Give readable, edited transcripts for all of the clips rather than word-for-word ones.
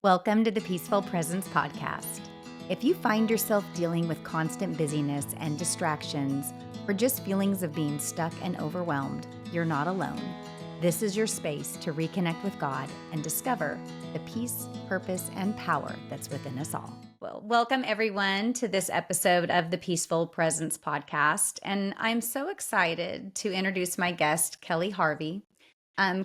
Welcome to the Peaceful Presence Podcast. If you find yourself dealing with constant busyness and distractions, or just feelings of being stuck and overwhelmed, you're not alone. This is your space to reconnect with God and discover the peace, purpose, and power that's within us all. Well, welcome everyone to this episode of the Peaceful Presence Podcast. And I'm so excited to introduce my guest, Kelly Harvey.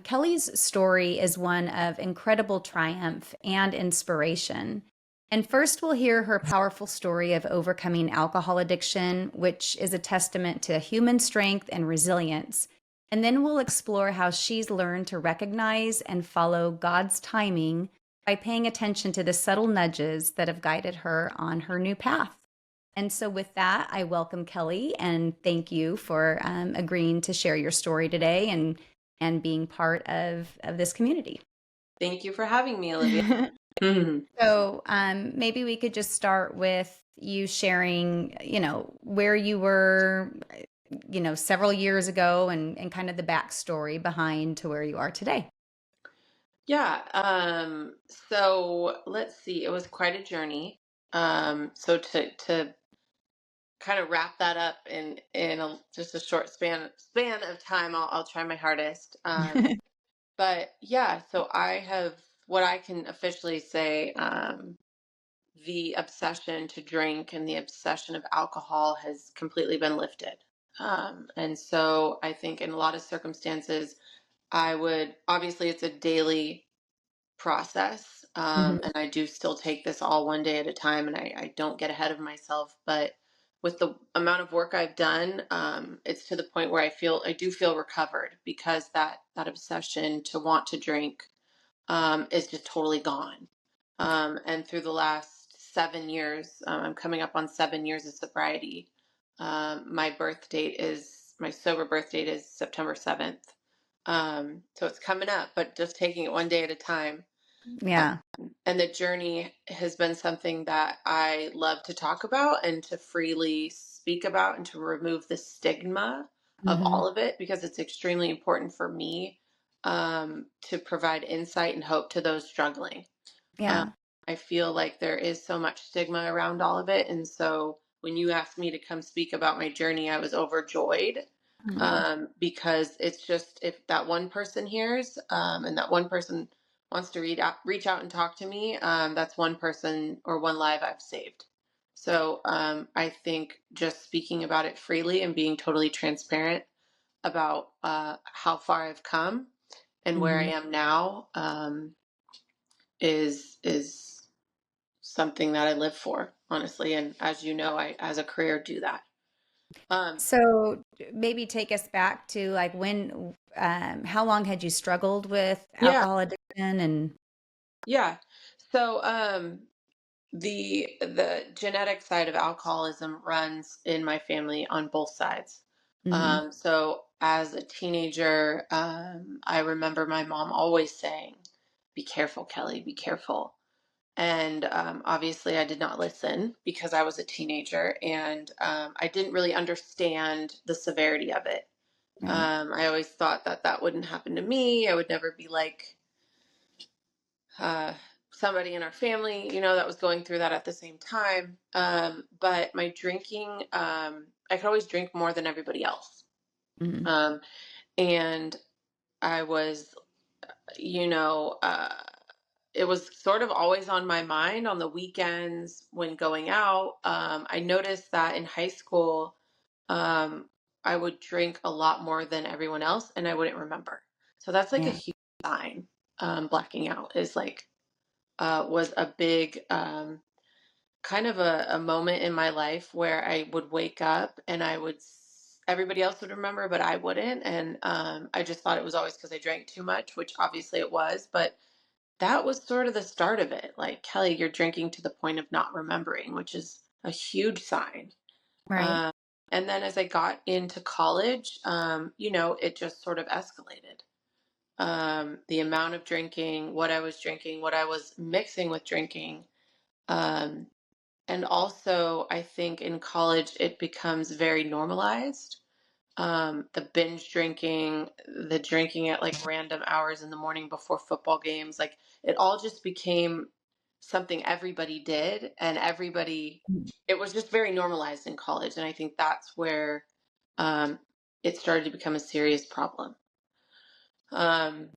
Kelly's story is one of incredible triumph and inspiration. And first, we'll hear her powerful story of overcoming alcohol addiction, which is a testament to human strength and resilience. And then we'll explore how she's learned to recognize and follow God's timing by paying attention to the subtle nudges that have guided her on her new path. And so, with that, I welcome Kelly and thank you for agreeing to share your story today and being part of this community. Thank you for having me, Olivia. So maybe we could just start with you sharing, where you were, several years ago and kind of the backstory behind to where you are today. Yeah. So let's see. It was quite a journey. So to kind of wrap that up in just a short span of time, I'll try my hardest. But yeah, so I have what I can officially say. The obsession to drink and the obsession of alcohol has completely been lifted. And so I think in a lot of circumstances, I would obviously it's a daily process. Mhm. And I do still take this all one day at a time and I don't get ahead of myself. But with the amount of work I've done, it's to the point where I do feel recovered because that obsession to want to drink is just totally gone. And through the last 7 years, I'm coming up on 7 years of sobriety. My sober birth date is September 7th. So it's coming up, but just taking it one day at a time. Yeah. And the journey has been something that I love to talk about and to freely speak about and to remove the stigma of Hmm. all of it because it's extremely important for me to provide insight and hope to those struggling. Um, Yeah. I feel like there is so much stigma around all of it. And so when you asked me to come speak about my journey, I was overjoyed Mhm. because it's just if that one person hears and that one person wants to reach out and talk to me, that's one person or one life I've saved. So I think just speaking about it freely and being totally transparent about how far I've come and where I Mhm. am now is something that I live for, honestly. And as you know, I as a career do that. Um, So maybe take us back to like how long had you struggled with yeah, alcohol addiction and yeah. So the genetic side of alcoholism runs in my family on both sides. Mhm. So as a teenager, I remember my mom always saying, "Be careful, Kelly, be careful." And obviously, I did not listen because I was a teenager and I didn't really understand the severity of it. Right. I always thought that that wouldn't happen to me. I would never be like uh, somebody in our family, that was going through that at the same time. But my drinking, I could always drink more than everybody else. Mhm. Um, and I was, you know, uh, it was sort of always on my mind on the weekends when going out. I noticed that in high school, um, I would drink a lot more than everyone else and I wouldn't remember. So that's like a Yeah. huge sign. Blacking out is like, was a big kind of a moment in my life where I would wake up and everybody else would remember, but I wouldn't. And I just thought it was always because I drank too much, which obviously it was. But that was sort of the start of it. Like, Kelly, you're drinking to the point of not remembering, which is a huge sign. Right. Um, and then as I got into college, it just sort of escalated. The amount of drinking, what I was mixing with drinking. Um, and also, I think in college, it becomes very normalized. The binge drinking, the drinking at like random hours in the morning before football games, like it all just became something everybody did, and it was just very normalized in college. And I think that's where um, it started to become a serious problem. Um,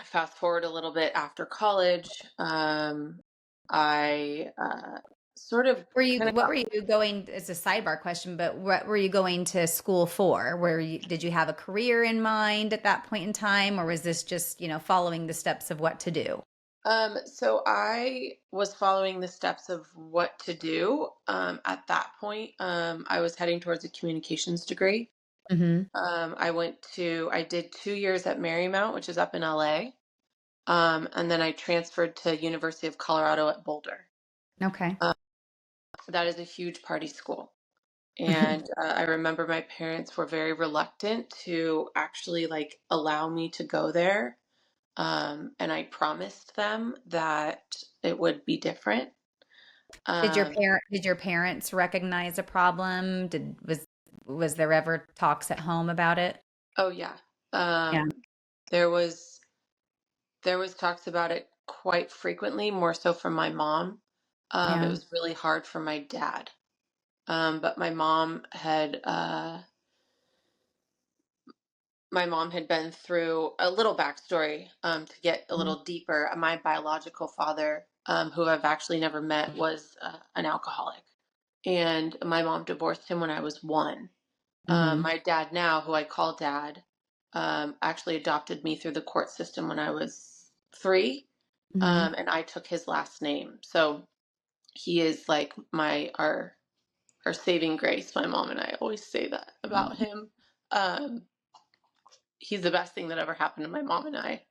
Fast forward a little bit after college, I sort of kind of What got. were you going, it's a sidebar question, but what were you going to school for? Did you have a career in mind at that point in time, or was this just, following the steps of what to do? So I was following the steps of what to do. At that point, I was heading towards a communications degree. Hmm. I did 2 years at Marymount, which is up in LA. And then I transferred to University of Colorado at Boulder. Okay. Uh, that is a huge party school. And I remember my parents were very reluctant to actually like allow me to go there. And I promised them that it would be different. Um, Did your parents recognize a problem? Was there ever talks at home about it? oh yeah. Yeah. Um, there was talks about it quite frequently, more so from my mom. It Yeah. was really hard for my dad. But my mom had been through a little backstory, to get a Mhm. little deeper. My biological father, who I've actually never met, was an alcoholic, and my mom divorced him when I was 1. Mhm. My dad now, who I call dad, actually adopted me through the court system when I was 3, Mhm. and I took his last name. So he is like our saving grace. My mom and I always say that about him. Um, he's the best thing that ever happened to my mom and I.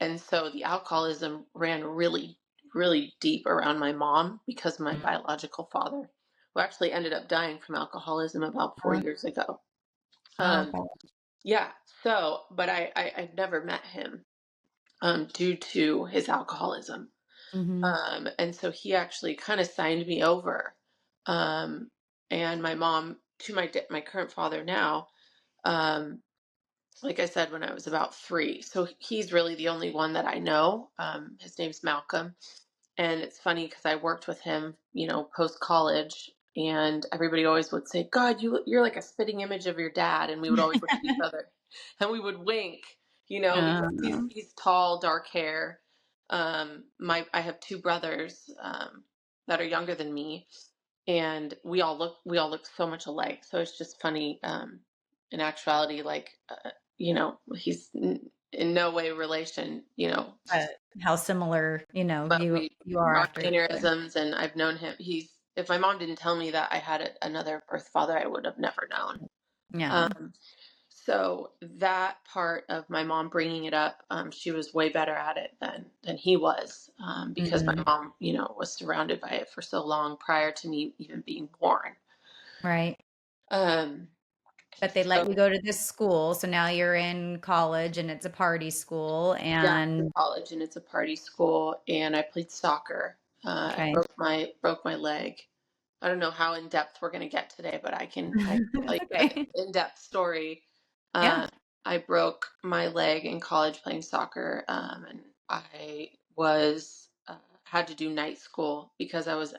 And so the alcoholism ran really, really deep around my mom because of my biological father, who actually ended up dying from alcoholism about 4 years ago. Oh, Um, okay. yeah, but I'd never met him, due to his alcoholism. Mhm. And so he actually kind of signed me over. Um, and my mom, to my current father now, um, like I said, when I was about 3. So he's really the only one that I know. His name's Malcolm. And it's funny because I worked with him, post college, and everybody always would say, "God, you're like a spitting image of your dad." And we would always look at each other and we would wink, because he's Uh, he's tall, dark hair. I have 2 brothers, that are younger than me, and we all look so much alike. So it's just funny. In actuality, like, he's in no way relation, uh, how similar, but you are our after each other. mannerisms, and I've known him. If my mom didn't tell me that I had another birth father, I would have never known. Yeah. Um, so that part of my mom bringing it up, she was way better at it than he was, because my Mhm. mom, was surrounded by it for so long prior to me even being born. Right. Um, But they let so you go to this school, so now you're in college and it's a party school yeah, I'm in and college and it's a party school, and I played soccer. I okay. broke my leg. I don't know how in depth we're going to get today, but I can tell That's you an okay. in depth story. Yeah. Uh, I broke my leg in college playing soccer, and I was had to do night school because I was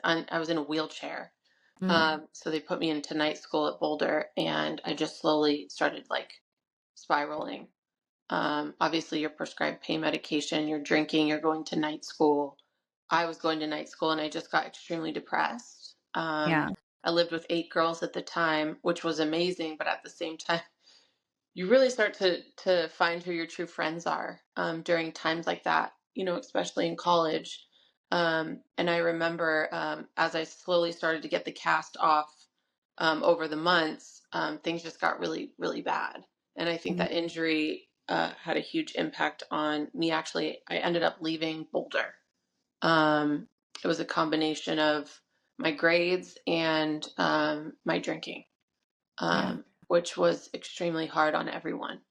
in a wheelchair. Mm. So they put me into night school at Boulder, and I just slowly started like spiraling. Obviously, you're prescribed pain medication, you're drinking, you're going to night school. I was going to night school and I just got extremely depressed. Yeah. I lived with 8 girls at the time, which was amazing, but at the same time, you really start to find who your true friends are, during times like that, especially in college. And I remember, as I slowly started to get the cast off, over the months, things just got really, really bad. And I think Mhm. that injury had a huge impact on me. Actually, I ended up leaving Boulder. It was a combination of my grades and my drinking, Yeah. which was extremely hard on everyone.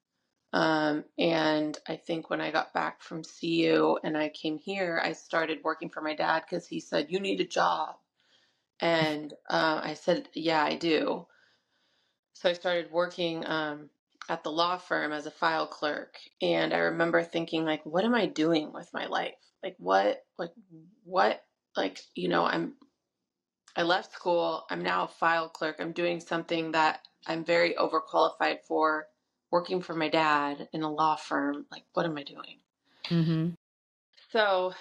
And I think when I got back from CU and I came here, I started working for my dad because he said, "You need a job." And I said, "Yeah, I do." So I started working, at the law firm as a file clerk. And I remember thinking, like, what am I doing with my life? Like what, like, I left school. I'm now a file clerk. I'm doing something that I'm very overqualified for, working for my dad in a law firm. Like, what am I doing? Mm-hmm. So,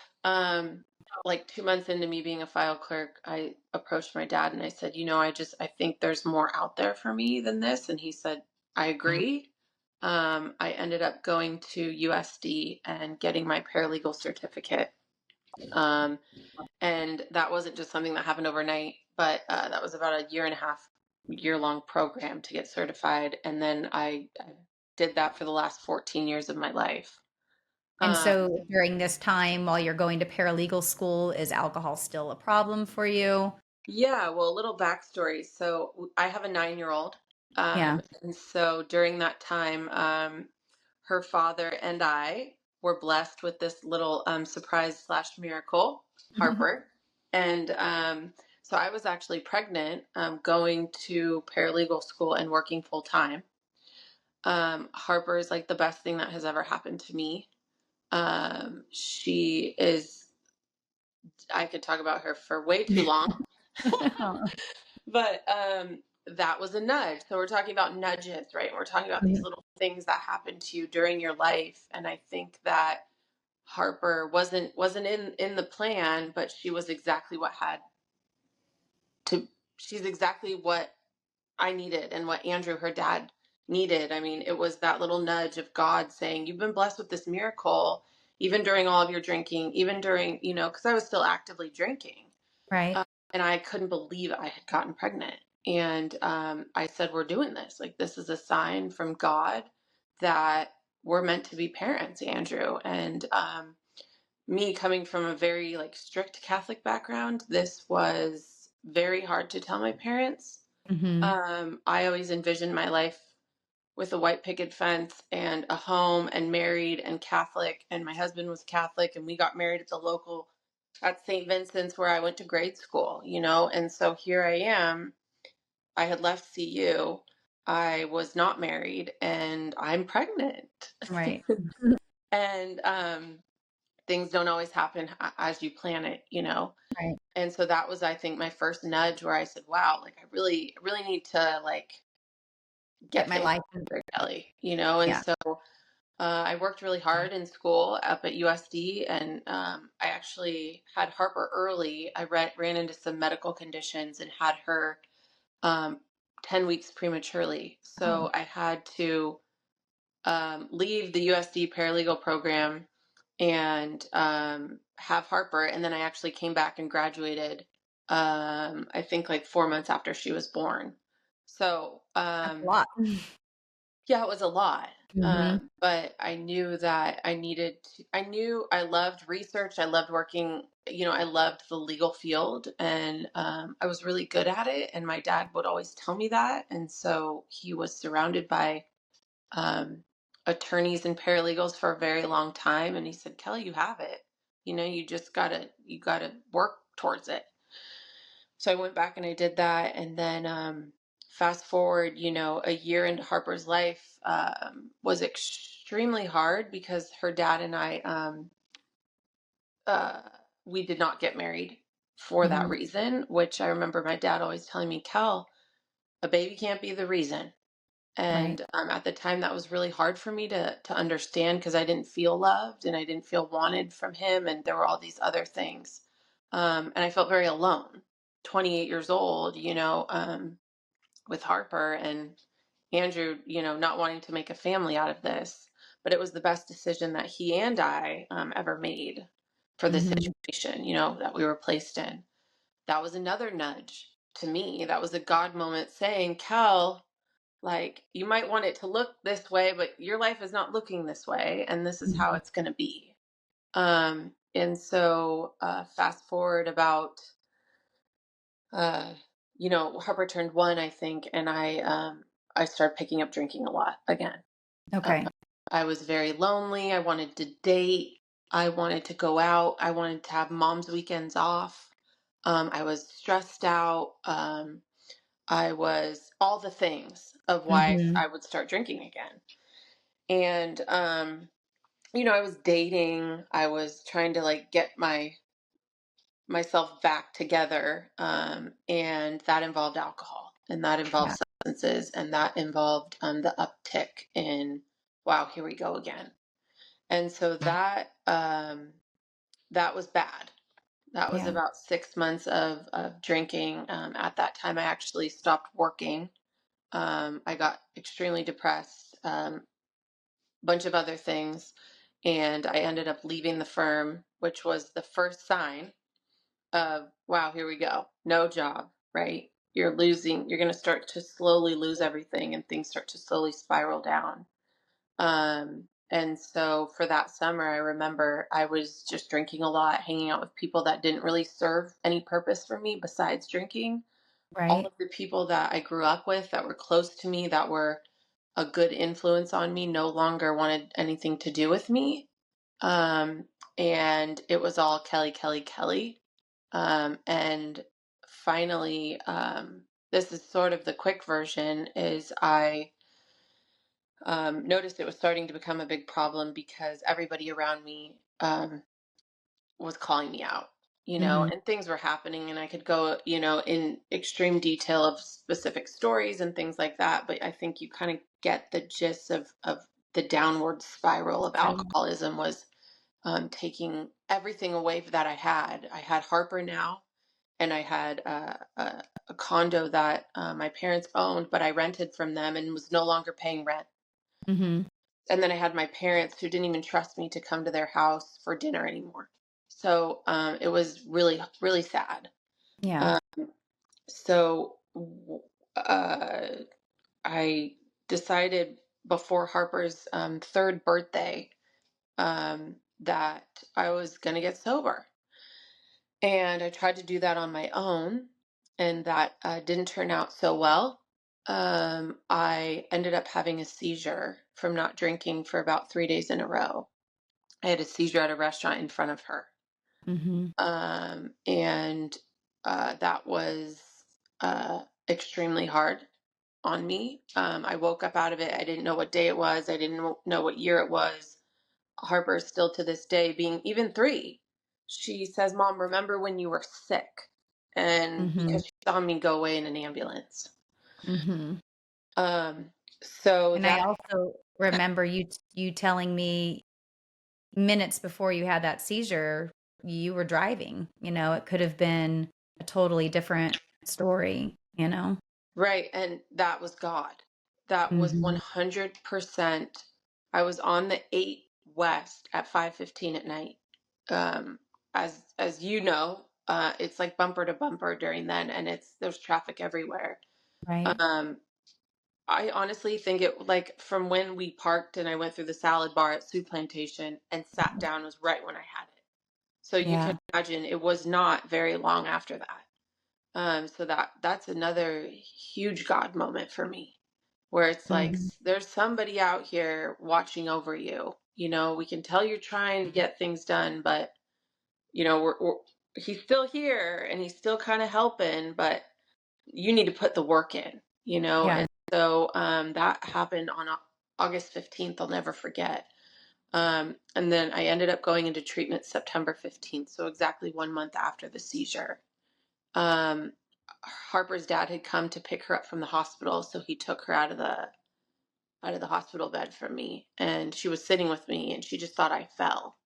like 2 months into me being a file clerk, I approached my dad and I said, I think there's more out there for me than this. And he said, I agree. I ended up going to USD and getting my paralegal certificate. Um, and that wasn't just something that happened overnight, but that was about a year and a half, year-long program to get certified. And then I did that for the last 14 years of my life. And Um, so during this time while you're going to paralegal school, is alcohol still a problem for you? Yeah, well, a little backstory. So I have a 9-year-old. Yeah. And so during that time, her father and I were blessed with this little surprise slash miracle, Harper. And so I was actually pregnant, going to paralegal school and working full time. Harper is like the best thing that has ever happened to me. She is, I could talk about her for way too long. But that was a nudge. So we're talking about nudges, right? We're talking about these Mhm. little things that happen to you during your life. And I think that Harper wasn't in the plan, but she was exactly what had to she's exactly what I needed and what Andrew, her dad, needed. I mean, it was that little nudge of God saying, you've been blessed with this miracle, even during all of your drinking, even during, because I was still actively drinking. Right. Uh, and I couldn't believe I had gotten pregnant. And I said, we're doing this. Like, this is a sign from God that we're meant to be parents, Andrew. And me coming from a very like strict Catholic background, this was very hard to tell my parents. Mm-hmm. I always envisioned my life with a white picket fence and a home and married and Catholic. And my husband was Catholic, and we got married at St. Vincent's where I went to grade school, And so here I am. I had left CU. I was not married, and I'm pregnant. Right. And things don't always happen as you plan it. Right. And so that was, I think, my first nudge where I said, wow, like I really need to like Get get my things life. together, Kelly. And Yeah. so I worked really hard in school up at USD, and I actually had Harper early. I ran into some medical conditions and had her um, 10 weeks prematurely. Oh, So I had to leave the USD paralegal program and have Harper. And then I actually came back and graduated, I think like 4 months after she was born. So, that's a lot. yeah, it was a lot. Mm-hmm. But I knew that I knew I loved research. I loved working, I loved the legal field, and I was really good at it. And my dad would always tell me that. And so he was surrounded by um, attorneys and paralegals for a very long time. And he said, Kelly, you have it. You gotta work towards it. So I went back and I did that. And then fast forward, a year into Harper's life was extremely hard because her dad and I, uh, we did not get married for that Mm-hmm. reason, which I remember my dad always telling me, Kel, a baby can't be the reason. Right. And at the time, that was really hard for me to understand because I didn't feel loved and I didn't feel wanted from him. And there were all these other things. And I felt very alone, 28 years old, with Harper and Andrew, not wanting to make a family out of this. But it was the best decision that he and I ever made for the Mm-hmm. situation, that we were placed in. That was another nudge to me. That was a God moment saying, Kel, like, you might want it to look this way, but your life is not looking this way, and this is how Mm-hmm. it's going to be. And so, fast forward about, uh, Harper turned 1, I think, and I started picking up drinking a lot again. Uh, Okay. I was very lonely. I wanted to date. I wanted to go out. I wanted to have mom's weekends off. I was stressed out. I was all the things of why Mm-hmm. I would start drinking again. And I was dating, I was trying to like get myself back together. And that involved alcohol, and that involved Yeah. substances, and that involved the uptick in, wow, here we go again. And so that was bad. That was Yeah. about 6 months of drinking. At that time, I actually stopped working. I got extremely depressed, bunch of other things, and I ended up leaving the firm, which was the first sign of, wow, here we go. No job, right? You're losing, you're going to start to slowly lose everything, and things start to slowly spiral down. And so for that summer, I remember I was just drinking a lot, hanging out with people that didn't really serve any purpose for me besides drinking. All Right. of the people that I grew up with that were close to me, that were a good influence on me, no longer wanted anything to do with me. Um, and it was all Kelly, Kelly, Kelly. And finally, this is sort of the quick version, is I noticed it was starting to become a big problem because everybody around me was calling me out, Mm-hmm. and things were happening, and I could go, in extreme detail of specific stories and things like that. But I think you kind of get the gist of the downward spiral of Right. alcoholism was taking everything away that I had. I had Harper now, and I had a condo that my parents owned, but I rented from them and was no longer paying rent. Mm-hmm. And then I had my parents who didn't even trust me to come to their house for dinner anymore. So it was really, really sad. Yeah. Um, so uh, I decided before Harper's third birthday that I was going to get sober. And I tried to do that on my own, and that didn't turn out so well. I ended up having a seizure from not drinking for about 3 days in a row. I had a seizure at a restaurant in front of her. Mm-hmm. And that was extremely hard on me. I woke up out of it. I didn't know what day it was. I didn't know what year it was. Harper, still to this day, being even 3, she says, "Mom, remember when you were sick?" And Mm-hmm. because she saw me go away in an ambulance. Mm-hmm. Um, so And I that, also remember you telling me minutes before you had that seizure, you were driving. It could have been a totally different story, you know? right. And that was God. That was Mhm. 100%. I was on the 8 West at 5:15 at night. Um, as you know, it's like bumper to bumper during then, and there's traffic everywhere. Right. Um, I honestly think it, like, from when we parked and I went through the salad bar at Soup Plantation and sat down, was right when I had it. So you can Yeah. imagine it was not very long after that. So that's another huge God moment for me, where it's like Mhm. there's somebody out here watching over you. We can tell you're trying to get things done, but we're he's still here and he's still kind of helping, but you need to put the work in. Yeah. And so that happened on August 15th. I'll never forget. And then I ended up going into treatment September 15th, so exactly 1 month after the seizure. Um, Harper's dad had come to pick her up from the hospital, so he took her out of the hospital bed from me, and she was sitting with me, and she just thought I fell.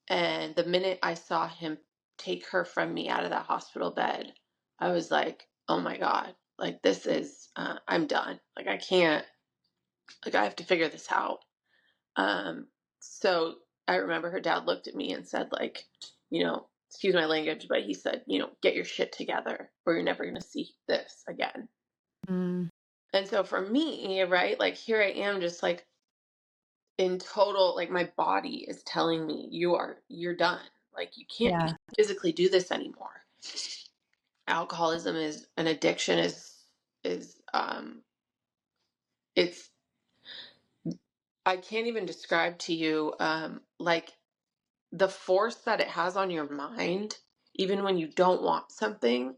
And the minute I saw him take her from me out of that hospital bed, I was like, oh my God, like this is, I'm done. Like I can't, like I have to figure this out. Um, so I remember her dad looked at me and said, like, excuse my language, but he said, get your shit together or you're never going to see this again. Mm. And so for me, right, like here I am just like in total, like my body is telling me you're done. Like you Yeah. can't physically do this anymore. Alcoholism is an addiction, is it's, I can't even describe to you like the force that it has on your mind, even when you don't want something,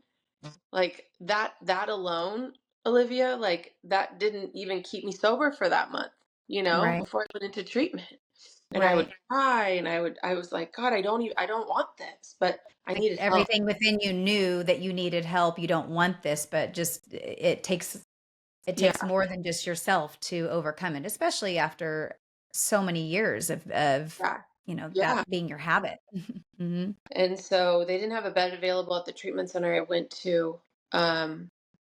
like that alone, Olivia, like that didn't even keep me sober for that month, Right. before I went into treatment. And I would Right. cry, and I was like, God, I don't want this, but I Like, needed help. everything within you knew that you needed help, you don't want this, but just it Yeah, takes more than just yourself to overcome it, especially after so many years of, yeah, that yeah. being your habit. Mhm, And so they didn't have a bed available at the treatment center I went to. Um,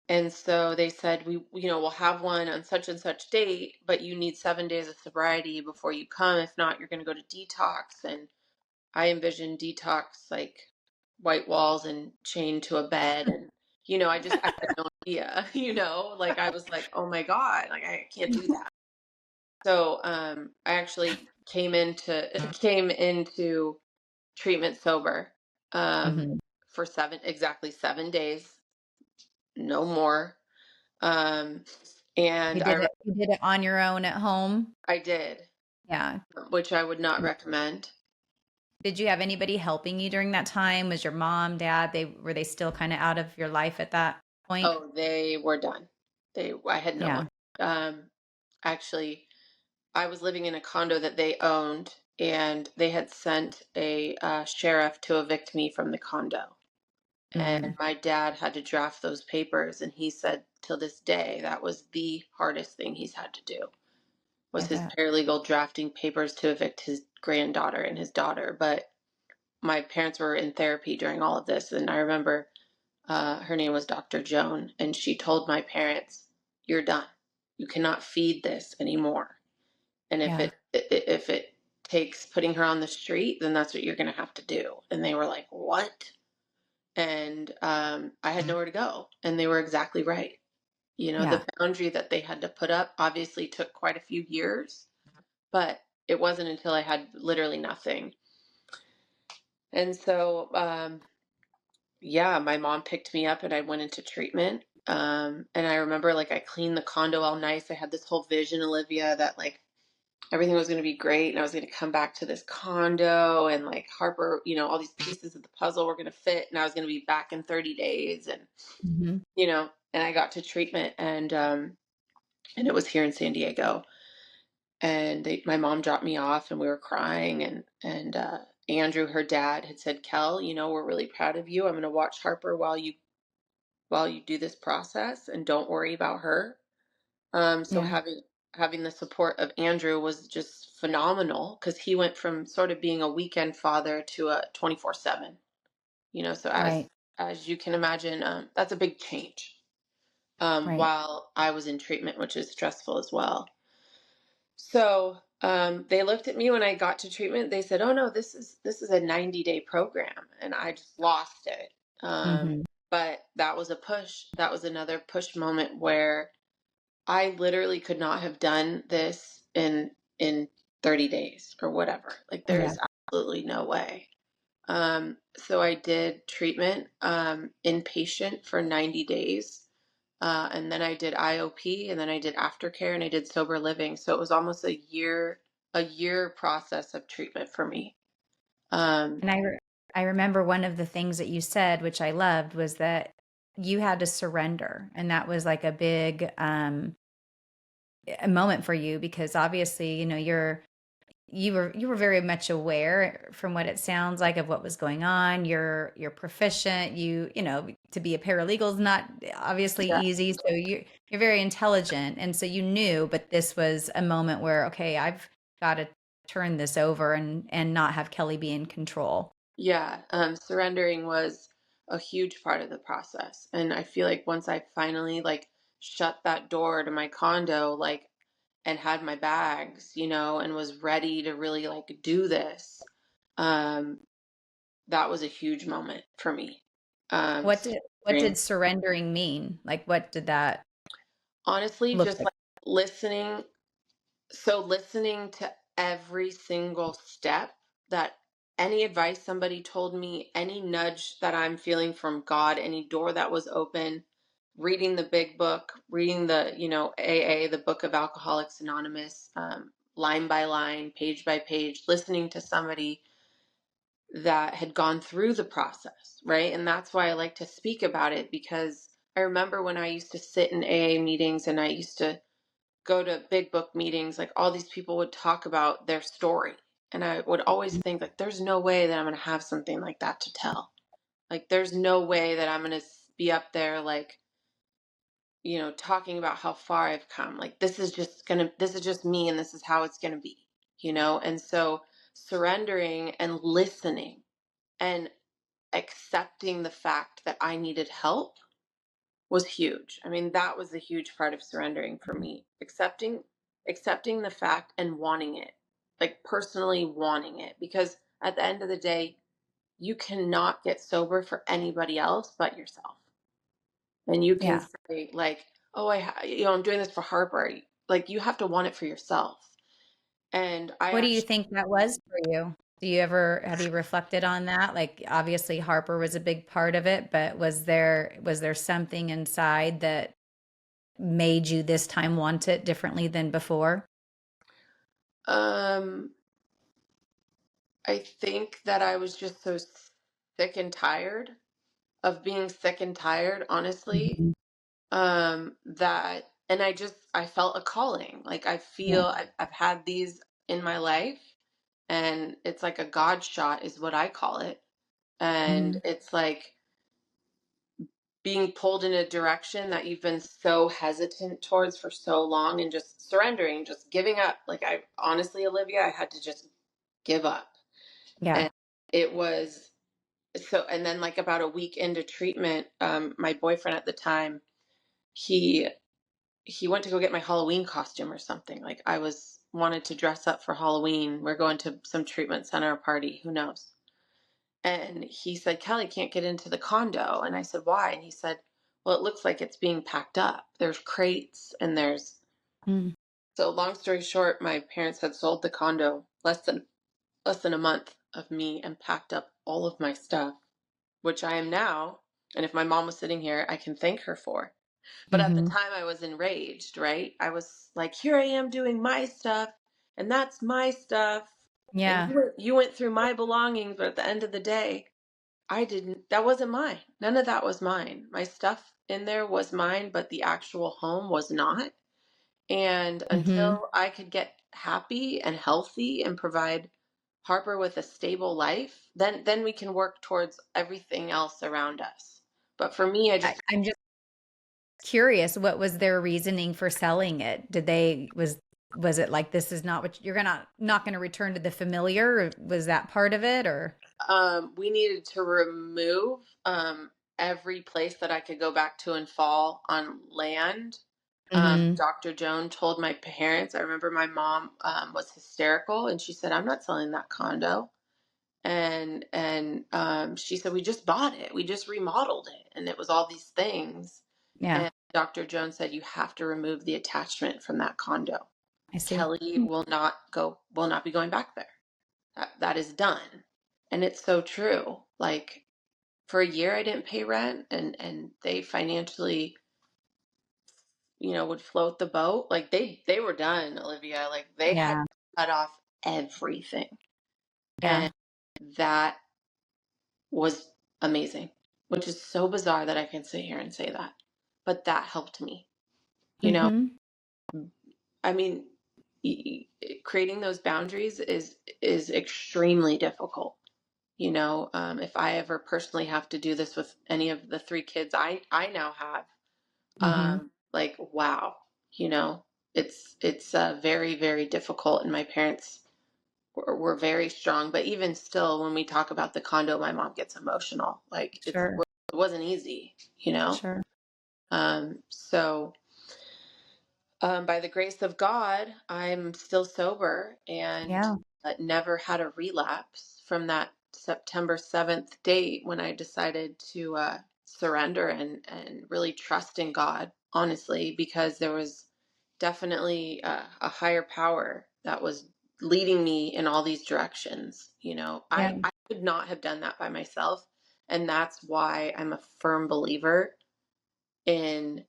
and so they said, we'll have one on such and such date, but you need 7 days of sobriety before you come. If not, you're going to go to detox. And I envisioned detox like white walls and chained to a bed. And, I had no idea, like I was like, oh my God, like I can't do that. So I actually came into treatment sober mhm. for exactly 7 days, no more. Um, and You did it on your own at home? I did, Yeah. which I would not recommend. Did you have anybody helping you during that time? Was your mom, dad, were they still kinda out of your life at that point? Oh, they were done. I had no one. Yeah. Um, Actually, I was living in a condo that they owned, and they had sent a sheriff to evict me from the condo. And Mm, my dad had to draft those papers, and he said till this day that was the hardest thing he's had to do, I was his bet. paralegal drafting papers to evict his granddaughter and his daughter. But my parents were in therapy during all of this, and I remember her name was Dr. Joan, and she told my parents, "You're done. You cannot feed this anymore. And Yeah. if it takes putting her on the street, then that's what you're going to have to do." And they were like, "What?" And I had nowhere to go, and they were exactly right. Yeah. The boundary that they had to put up obviously took quite a few years, but it wasn't until I had literally nothing. And so, yeah, my mom picked me up and I went into treatment. And I remember like I cleaned the condo all nice. I had this whole vision, Olivia, that like everything was going to be great and I was going to come back to this condo and like Harper, all these pieces of the puzzle were going to fit and I was going to be back in 30 days. And, Mhm. and I got to treatment and it was here in San Diego. And my mom dropped me off and we were crying and Andrew, her dad, had said, "Kel, we're really proud of you. I'm going to watch Harper while you do this process and don't worry about her." So Yeah. having the support of Andrew was just phenomenal because he went from sort of being a weekend father to a 24/7. So Right. as you can imagine, that's a big change. Right. While I was in treatment, which is stressful as well. So they looked at me when I got to treatment. They said, "Oh no, this is a 90-day program," and I just lost it. Mhm. But that was a push. That was another push moment where I literally could not have done this in 30 days or whatever. Like there Yeah. is absolutely no way. So I did treatment inpatient for 90 days. And then I did IOP and then I did aftercare and I did sober living. So it was almost a year process of treatment for me. Um, And I remember one of the things that you said, which I loved, was that you had to surrender, and that was like a big, a moment for you because obviously, you were very much aware from what it sounds like of what was going on. You're proficient. To be a paralegal is not obviously yeah, easy. So you're very intelligent. And so you knew, but this was a moment where, okay, I've got to turn this over and not have Kelly be in control. yeah. Surrendering was a huge part of the process. And I feel like once I finally like shut that door to my condo, like and had my bags, and was ready to really like do this, um, that was a huge moment for me. What did Surrendering. surrendering mean? Like what did that Honestly, look just like? like listening. So listening to every single step that any advice somebody told me, any nudge that I'm feeling from God, any door that was open, reading the big book, reading the, AA, the Book of Alcoholics Anonymous, line by line, page by page, listening to somebody that had gone through the process, right? And that's why I like to speak about it because I remember when I used to sit in AA meetings and I used to go to big book meetings, like all these people would talk about their story, And I would always think like, there's no way that I'm going to have something like that to tell. Like, there's no way that I'm going to be up there, like, talking about how far I've come. Like, this is just me and this is how it's going to be, And so surrendering and listening and accepting the fact that I needed help was huge. I mean, that was a huge part of surrendering for me. Accepting the fact and wanting it. Like, personally wanting it, because at the end of the day, you cannot get sober for anybody else but yourself. And you can Yeah. say like, "Oh, I'm doing this for Harper." Like, you have to want it for yourself. And I What do you actually think that was for you? Have you reflected on that? Like obviously Harper was a big part of it, but was there something inside that made you this time want it differently than before? um I think that I was just so sick and tired of being sick and tired, honestly. Mhm. That and I felt a calling. Like, I Yeah. feel I've had these in my life, and it's like a God shot is what I call it. And Mhm. it's like being pulled in a direction that you've been so hesitant towards for so long, and just surrendering, just giving up. Like, I honestly, Olivia, I had to just give up. Yeah. And it was so, and then like about a week into treatment, my boyfriend at the time, he he went to go get my Halloween costume or something. Like, I was wanted to dress up for Halloween. We're going to some treatment center party, who knows. And he said, "Kelly, can't get into the condo." And I said, "Why?" And he said, "Well, it looks like it's being packed up. There's crates and there's." Mm. So long story short, my parents had sold the condo less than a month of me, and packed up all of my stuff, which I am now. And if my mom was sitting here, I can thank her for. But at the Mhm. time, I was enraged, right? I was like, here I am doing my stuff, and that's my stuff. And Yeah. you went through my belongings, but at the end of the day, that wasn't mine. None of that was mine. My stuff in there was mine, but the actual home was not. And Mhm. until I could get happy and healthy and provide Harper with a stable life, then we can work towards everything else around us. But for me, I just I'm just curious, what was their reasoning for selling it? Was it like this is not what you're not gonna return to the familiar? Or was that part of it or? we needed to remove every place that I could go back to and fall on land. Mhm. Dr. Joan told my parents. I remember my mom was hysterical, and she said, "I'm not selling that condo." And she said, "We just bought it. We just remodeled it, and it was all these things." Yeah, And Dr. Jones said, "You have to remove the attachment from that condo. I see. Kelly will not be going back there. That is done." And it's so true. Like, for a year I didn't pay rent, and they financially, would float the boat. Like, they were done, Olivia. Like, they had Yeah, cut off everything. And yeah. that was amazing, which is so bizarre that I can sit here and say that. But that helped me. You know, Mhm. I mean, creating those boundaries is extremely difficult. If I ever personally have to do this with any of the three kids I now have, Mhm. like, wow, you know, it's very, very difficult. And my parents were very strong, but even still, when we talk about the condo, my mom gets emotional. Like, Sure, it wasn't easy, you know. sure. So by the grace of God, I'm still sober, and Yeah, never had a relapse from that September 7th date when I decided to surrender and really trust in God, honestly, because there was definitely a higher power that was leading me in all these directions. yeah, I could not have done that by myself. And that's why I'm a firm believer in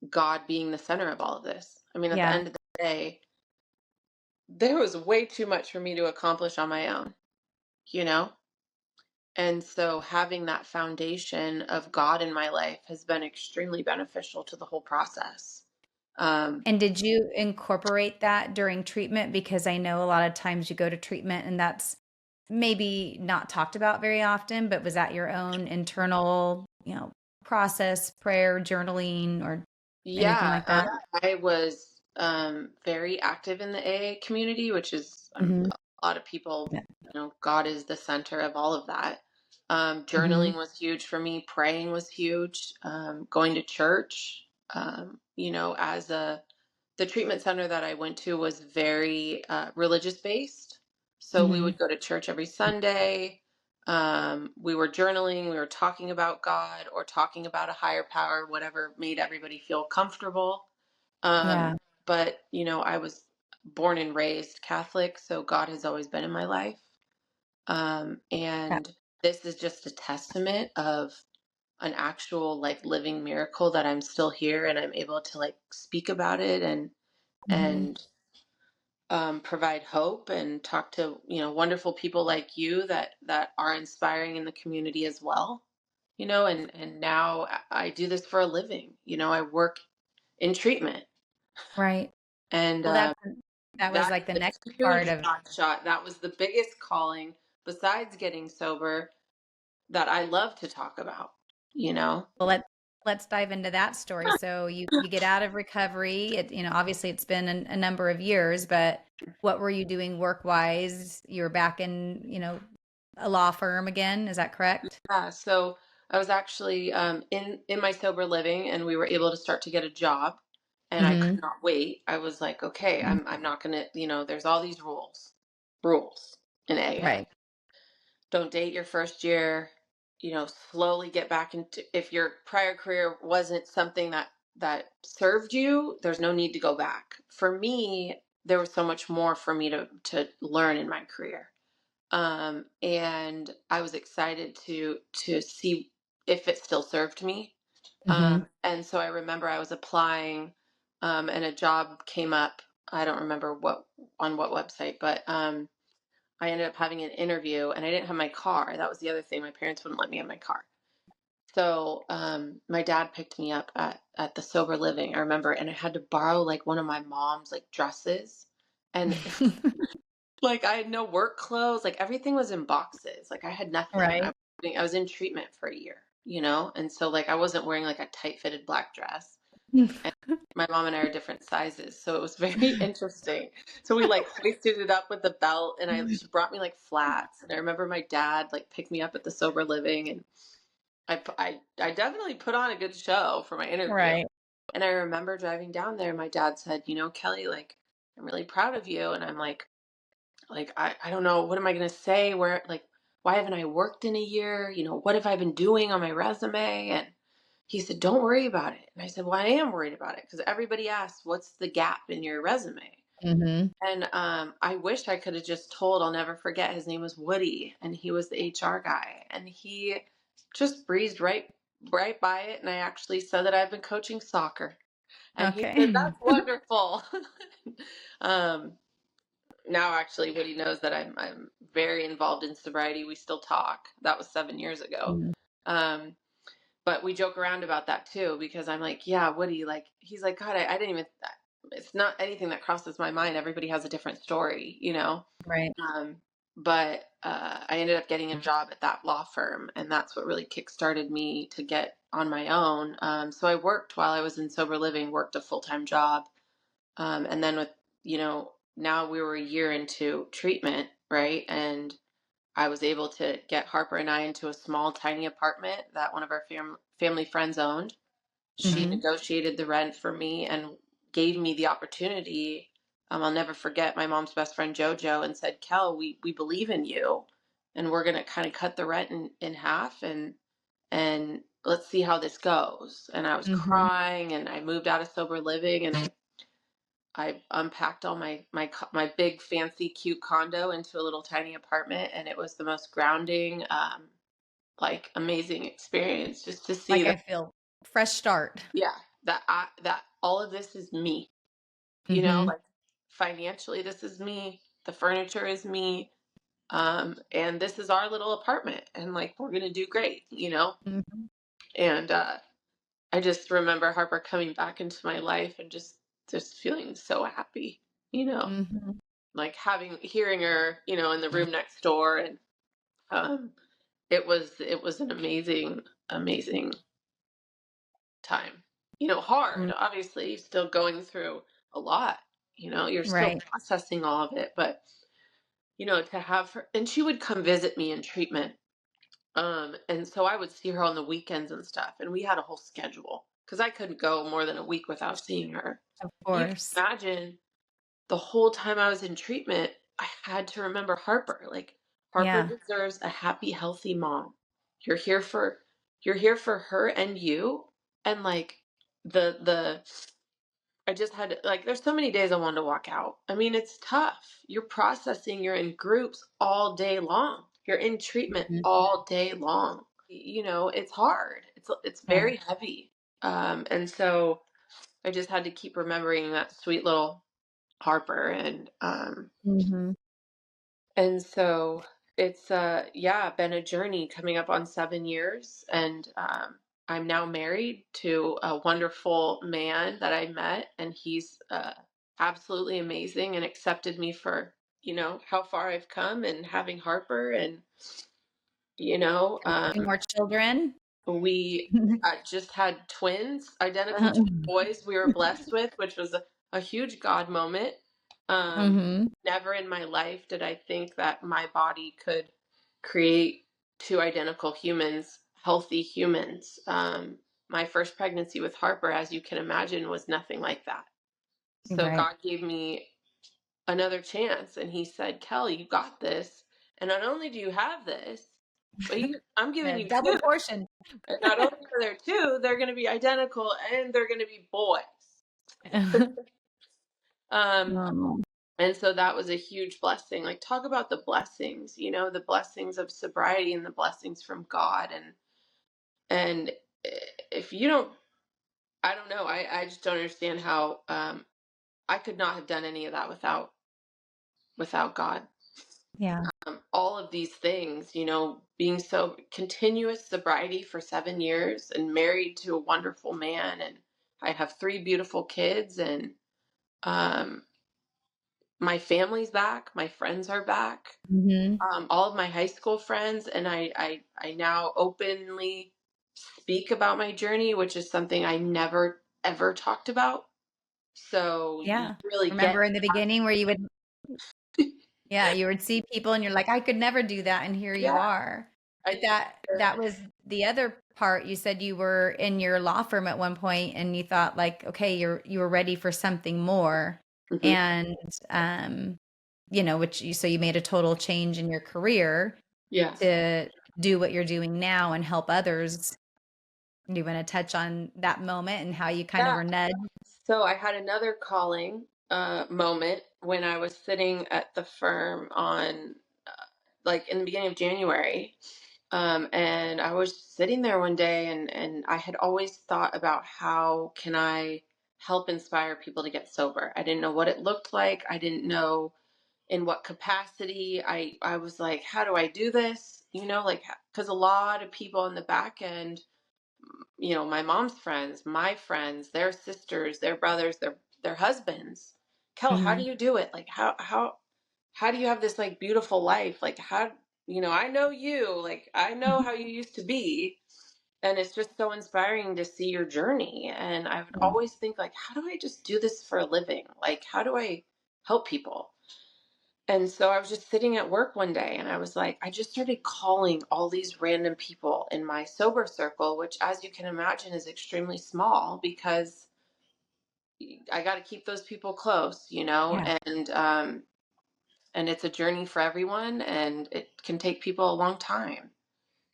God being the center of all of this. I mean, at the yeah, end of the day, there was way too much for me to accomplish on my own, you know? And so having that foundation of God in my life has been extremely beneficial to the whole process. And did you incorporate that during treatment? Because I know a lot of times you go to treatment and that's maybe not talked about very often, but was that your own internal, process, prayer, journaling, or anything Yeah, like that? I was very active in the AA community, which is Mhm. a lot of people, Yeah. God is the center of all of that. Mhm. Journaling was huge for me. Praying was huge. Going to church, as the treatment center that I went to was very religious based. So we Mhm. would go to church every Sunday. We were journaling, we were talking about God or talking about a higher power, whatever made everybody feel comfortable. Um, Yeah. but, I was born and raised Catholic, so God has always been in my life. Yeah. And this is just a testament of an actual like living miracle that I'm still here and I'm able to like speak about it Mhm. and provide hope and talk to wonderful people like you that are inspiring in the community as well. And now I do this for a living. I work in treatment, Right. and Well, that was that like the is next a part huge of shot. That was the biggest calling besides getting sober that I love to talk about. You know, well, let's dive into that story. So you get out of recovery. Obviously it's been a number of years, but what were you doing work-wise? You were back in, a law firm again, is that correct? yeah. So I was actually in my sober living, and we were able to start to get a job. And I could Mhm. not wait. I was like, okay, I'm not gonna. There's all these rules in AA. Right. Don't date your first year. Slowly get back into. If your prior career wasn't something that served you, there's no need to go back. For me, there was so much more for me to learn in my career, and I was excited to see if it still served me. Mhm. And so I remember I was applying, and a job came up. I don't remember on what website, but I ended up having an interview, and I didn't have my car. That was the other thing. My parents wouldn't let me have my car. So my dad picked me up at the sober living. I remember, and I had to borrow like one of my mom's like dresses, and like, I had no work clothes, like, everything was in boxes, like, I had nothing. Right. I was in treatment for a year, and so, like, I wasn't wearing, like, a tight-fitted black dress, and my mom and I are different sizes, so it was very interesting. So we, like, hoisted it up with the belt, and she brought me, like, flats, and I remember my dad, like, picked me up at the sober living, and I definitely put on a good show for my interview, Right. and I remember driving down there, and my dad said, "Kelly, like, I'm really proud of you," and I'm like I don't know, what am I going to say, where, like, why haven't I worked in a year, what have I been doing on my resume? And he said, don't worry about it. And I said, well, I am worried about it because everybody asks, what's the gap in your resume? Mhm. And I wish I could have just told. I'll never forget, his name was Woody, and he was the HR guy, and he just breezed right by it. And I actually said that I've been coaching soccer, and he said, Okay. that's wonderful. um, Now actually Woody knows that I'm very involved in sobriety. We still talk. That was 7 years ago. Mhm. Um, but we joke around about that too, because I'm like, yeah, Woody, like, he's like, God, I didn't even, it's not anything that crosses my mind. Everybody has a different story. Right. Um, but I ended up getting a job at that law firm, and that's what really kickstarted me to get on my own. So I worked while I was in sober living, worked a full-time job, and then now we were a year into treatment, right? And I was able to get Harper and I into a small, tiny apartment that one of our family friends owned. She Mhm. negotiated the rent for me and gave me the opportunity. I'll never forget, my mom's best friend JoJo and said, Kel, we believe in you, and we're gonna kind of cut the rent in half, and let's see how this goes. And I was Mhm. crying, and I moved out of sober living, and I unpacked all my big fancy cute condo into a little tiny apartment, and it was the most grounding, like, amazing experience just to see Like that, I feel fresh start. yeah, that all of this is me, Mhm. like, financially this is me, the furniture is me, and this is our little apartment, and like we're gonna do great. Mhm. And I just remember Harper coming back into my life and just just feeling so happy, you know, Mm-hmm. like hearing her, in the room next door. And um, it was an amazing time. Hard, obviously, still going through a lot. You're still Right. processing all of it, but to have her, and she would come visit me in treatment. And so I would see her on the weekends and stuff, and we had a whole schedule because I couldn't go more than a week without seeing her. Of You can course. imagine the whole time I was in treatment, I had to remember Harper. Like, Harper Yeah. deserves a happy, healthy mom. You're here for you're here for her and you. And like the I just had like there's so many days I wanted to walk out. I mean, it's tough. You're processing, you're in groups all day long. You're in treatment Mhm. all day long. It's hard. It's Yeah. very heavy. And so I just had to keep remembering that sweet little Harper. Mm-hmm. And so it's yeah, been a journey coming up on 7 years. And I'm now married to a wonderful man that I met, and he's absolutely amazing and accepted me for how far I've come and having Harper. And you know Having um more children. we just had twins, identical twin boys we were blessed with, which was a huge God moment. Mm-hmm. Never in my life did I think that my body could create two identical humans, healthy humans. My first pregnancy with Harper, as you can imagine, was nothing like that. So Right. God gave me another chance, and He said, Kelly, you got this. And not only do you have this, but I'm giving A you double two. portion. And not only are there two, they're going to be identical, and they're going to be boys. Um, Oh, and so that was a huge blessing. Like, talk about the blessings, the blessings of sobriety and the blessings from God. And if you don't, I don't know. I just don't understand how I could not have done any of that without God. yeah. All of these things, being so continuous sobriety for 7 years and married to a wonderful man. And I have three beautiful kids, and um, my family's back. My friends are back. Mm-hmm. All of my high school friends. And I now openly speak about my journey, which is something I never, ever talked about. So you Yeah. really Remember get, in the beginning where yeah, you would see people and you're like, I could never do that, and here you yeah, are. But I, that was the other part. You said you were in your law firm at one point and you thought like, okay, you were ready for something more. mhm, And which so you made a total change in your career yes. to do what you're doing now and help others. Do you want to touch on that moment and how you kind of Yeah. were nudged? So I had another calling moment when I was sitting at the firm on like in the beginning of January. And I was sitting there one day, and I had always thought about how can I help inspire people to get sober. I didn't know what it looked like. I didn't know in what capacity. I was like, how do I do this? Like, because a lot of people in the back end, my mom's friends, my friends, their sisters, their brothers, their husbands. Kel, how do Hmm. you do it? Like, how do you have this like beautiful life? Like, how, I know you, like I know how you used to be. And it's just so inspiring to see your journey. And I would Yeah. always think like, how do I just do this for a living? Like, how do I help people? And so I was just sitting at work one day, and I was like, I just started calling all these random people in my sober circle, which, as you can imagine, is extremely small because I got to keep those people close, Yeah. and it's a journey for everyone, and it can take people a long time.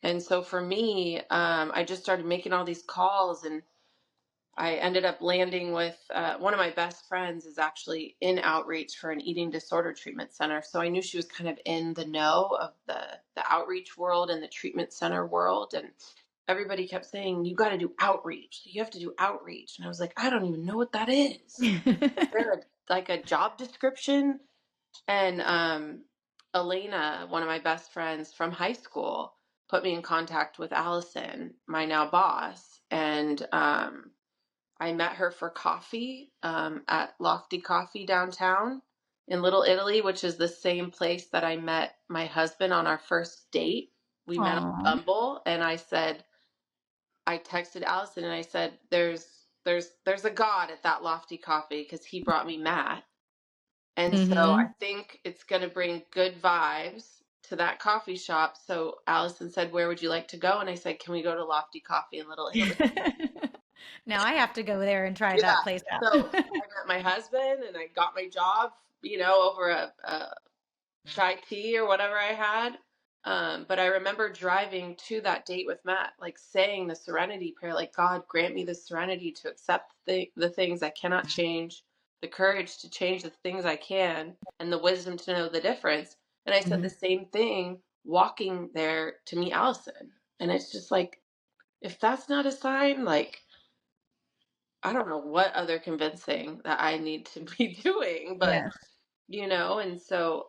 And so for me, I just started making all these calls, and I ended up landing with one of my best friends is actually in outreach for an eating disorder treatment center. So I knew she was kind of in the know of the outreach world and the treatment center world. And everybody kept saying, you got to do outreach. You have to do outreach. And I was like, I don't even know what that is. Is there like a job description? And Elena, one of my best friends from high school, put me in contact with Allison, my now boss. And I met her for coffee at Lofty Coffee downtown in Little Italy, which is the same place that I met my husband on our first date. We met on Aw. Bumble, and I texted Allison and I said, there's a God at that Lofty Coffee because he brought me Matt. And so I Mm-hmm. think it's going to bring good vibes to that coffee shop. So Allison said, where would you like to go? And I said, can we go to Lofty Coffee in Little Italy? Now I have to go there and try Yeah. that place out. So I met my husband and I got my job, over a chai tea or whatever I had. But I remember driving to that date with Matt, like saying the serenity prayer, like, God, grant me the serenity to accept the things I cannot change, the courage to change the things I can, and the wisdom to know the difference. And I said Mhm. the same thing walking there to meet Allison. And it's just like, if that's not a sign, like, I don't know what other convincing that I need to be doing, but Yes. and so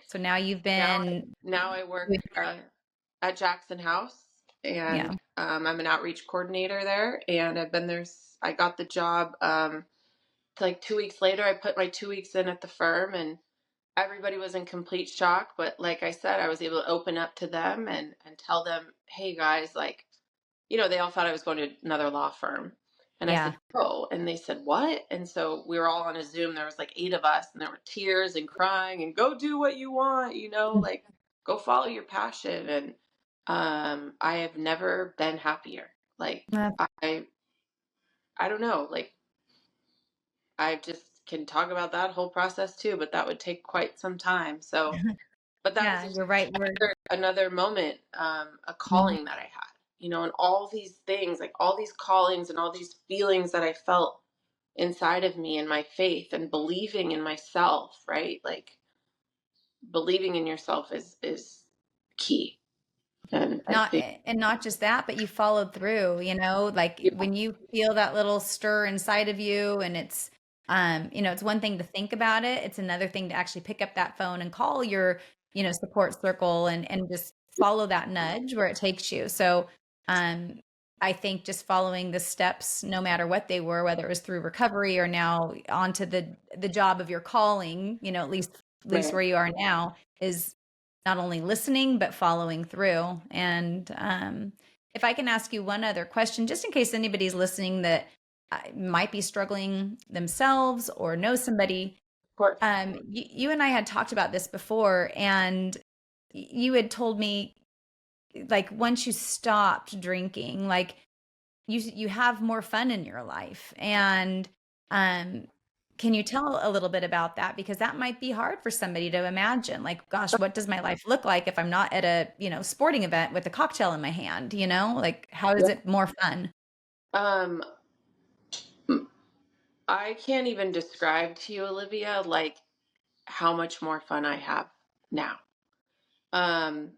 So now you've now been now I work at Jackson House, and yeah. I'm an outreach coordinator there, and I've been there. I got the job like 2 weeks later. I put my 2 weeks in at the firm, and everybody was in complete shock. But like I said, I was able to open up to them and tell them, hey guys, like, they all thought I was going to another law firm. And I said, Yeah. oh, and they said, what? And so we were all on a Zoom. There was like 8 of us, and there were tears and crying and go do what you want, like go follow your passion. And I have never been happier. Like Uh, I, I don't know, like I just can talk about that whole process too, but that would take quite some time. So, but that was yeah, just you're right. We're another moment, a Mhm. calling that I had, and all these things, like all these callings and all these feelings that I felt inside of me and my faith and believing in myself, right? Like believing in yourself is key. And I not think, and not just that, but you followed through, like yeah, when you feel that little stir inside of you and it's one thing to think about it. It's another thing to actually pick up that phone and call your, support circle and just follow that nudge where it takes you. So, um, I think just following the steps, no matter what they were, whether it was through recovery or now onto the job of your calling, at least right. where you are now is not only listening but following through. And if I can ask you one other question, just in case anybody's listening that might be struggling themselves or know somebody, Of course. you and I had talked about this before, and you had told me like once you stopped drinking, like you have more fun in your life. And um can you tell a little bit about that, because that might be hard for somebody to imagine, like, gosh, what does my life look like if I'm not at a sporting event with a cocktail in my hand, like how is Yeah. it more fun? Um, I can't even describe to you, Olivia, like how much more fun I have now. Um,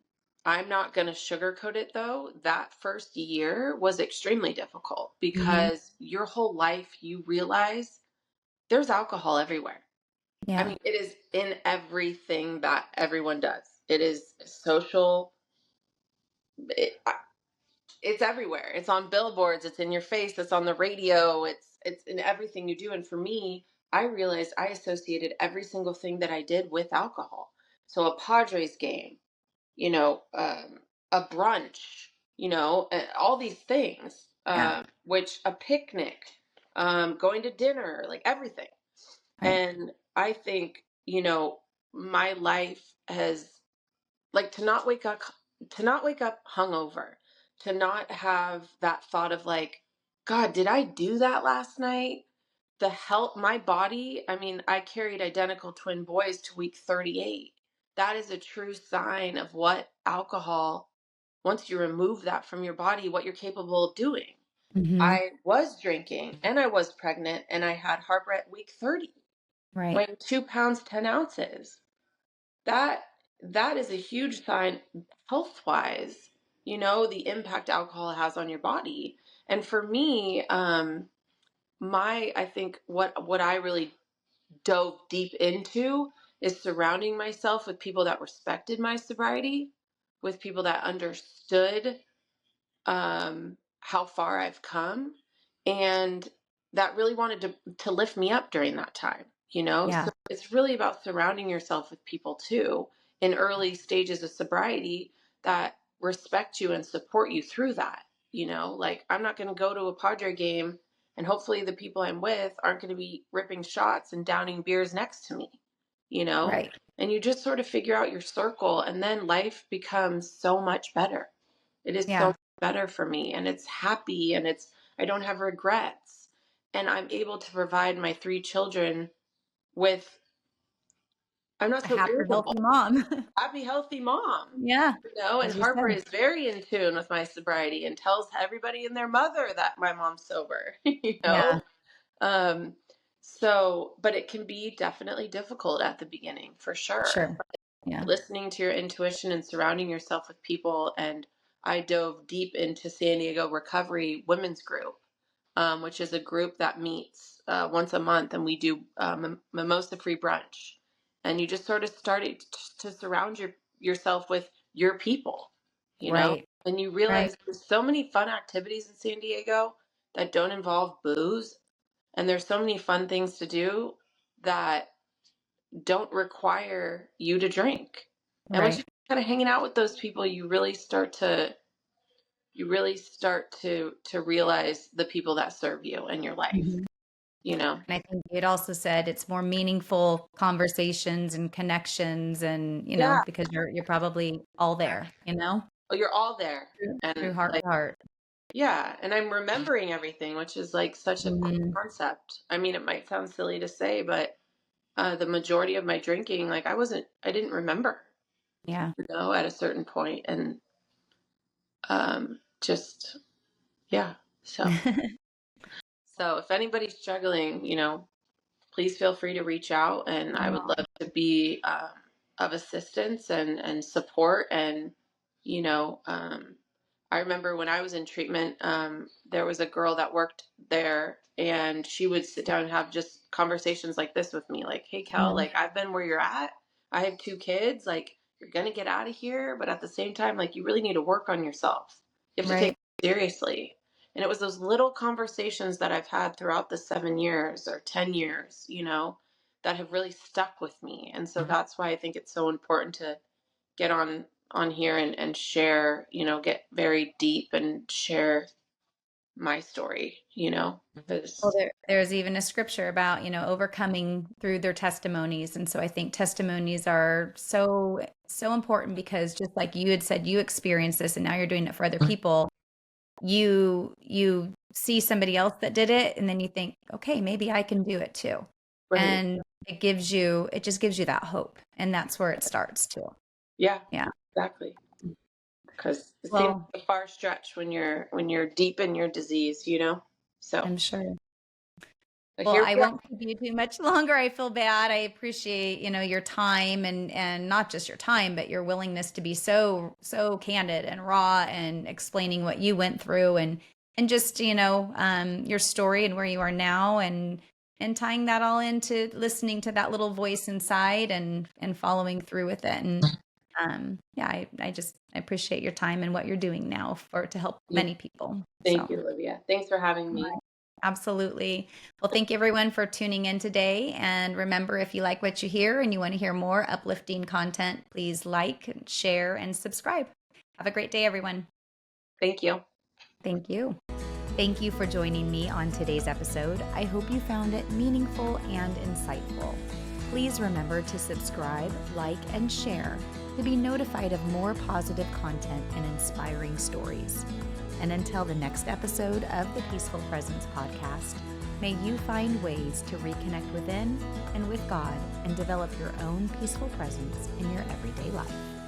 I'm not going to sugarcoat it though. That first year was extremely difficult Hmm. because your whole life you realize there's alcohol everywhere. I Yeah. mean, it is in everything that everyone does. It is social. It, it's everywhere. It's on billboards. It's in your face. It's on the radio. It's in everything you do. And for me, I realized I associated every single thing that I did with alcohol. So a Padres game, a brunch, all these things, Yeah. which a picnic, going to dinner, like everything. Right. And I think, my life has, like, to not wake up hungover, to not have that thought of like, God, did I do that last night? The health, my body, I mean, I carried identical twin boys to week 38. That is a true sign of what alcohol, once you remove that from your body, what you're capable of doing. Hmm. I was drinking and I was pregnant and I had heartburn at week 30, Right. weighing 2 pounds, 10 ounces. That that is a huge sign health wise, the impact alcohol has on your body. And for me, I think what I really dove deep into is surrounding myself with people that respected my sobriety, with people that understood how far I've come, and that really wanted to lift me up during that time, you know? Yeah. So it's really about surrounding yourself with people too in early stages of sobriety that respect you and support you through that, you know? Like, I'm not going to go to a Padre game and hopefully the people I'm with aren't going to be ripping shots and downing beers next to me, you know? Right. And you just sort of figure out your circle, and then life becomes so much better. It is so Yeah. much better for me, and it's happy, and I don't have regrets, and I'm able to provide my 3 children with, I'm not A so happy, irritable, healthy mom. happy, healthy mom, Yeah. you know. And As you Harper said. is very in tune with my sobriety and tells everybody and their mother that my mom's sober, you Yeah. know. Um, so, but it can be definitely difficult at the beginning, for sure. Sure. Yeah. Listening to your intuition and surrounding yourself with people. And I dove deep into San Diego Recovery Women's Group, which is a group that meets once a month, and we do mimosa free brunch. And you just sort of started to surround yourself with your people, you know, Right. and you Right. realize there's so many fun activities in San Diego that don't involve booze. And there's so many fun things to do that don't require you to drink. And once you Right. kind of hanging out with those people, you really start to realize the people that serve you in your life, Mhm. you know. And I think it also said it's more meaningful conversations and connections and, Yeah. because you're probably all there, Oh, you're all there. through And heart like, to heart. yeah, and I'm remembering everything, which is like such a cool Mhm. concept. I mean, it might sound silly to say, but the majority of my drinking, like, I didn't remember, Yeah. at a certain point. And just, yeah. So if anybody's struggling, please feel free to reach out, and I would love to be of assistance and support. And, you know, I remember when I was in treatment, there was a girl that worked there, and she would sit down and have just conversations like this with me, like, "Hey, Kel, Mhm. like, I've been where you're at. I have 2 kids. Like, you're going to get out of here. But at the same time, like, you really need to work on yourself. You have to take Right. it seriously." And it was those little conversations that I've had throughout the 7 years or 10 years, that have really stuck with me. And so that's why I think it's so important to get on here and share, get very deep and share my story, Well, because there's even a scripture about, overcoming through their testimonies. And so I think testimonies are so, so important because just like you had said, you experienced this and now you're doing it for other people. You see somebody else that did it and then you think, okay, maybe I can do it too. right. And it just gives you that hope. And that's where it starts too. Yeah, Yeah. exactly. Because it seems Well, like a far stretch when you're deep in your disease. So, I'm sure. but Well, here I we are. won't keep you too much longer. I feel bad. I appreciate, your time and not just your time, but your willingness to be so so candid and raw and explaining what you went through and just, your story and where you are now and tying that all into listening to that little voice inside and following through with it. And yeah, I appreciate your time and what you're doing now to help Yeah, many people. thank So. you, Olivia. Thanks for having me. Absolutely. Well, thank you everyone for tuning in today. And remember, if you like what you hear and you want to hear more uplifting content, please like, share, and subscribe. Have a great day, everyone. Thank you. Thank you. Thank you for joining me on today's episode. I hope you found it meaningful and insightful. Please remember to subscribe, like, and share to be notified of more positive content and inspiring stories. And until the next episode of the Peaceful Presence podcast, may you find ways to reconnect within and with God and develop your own peaceful presence in your everyday life.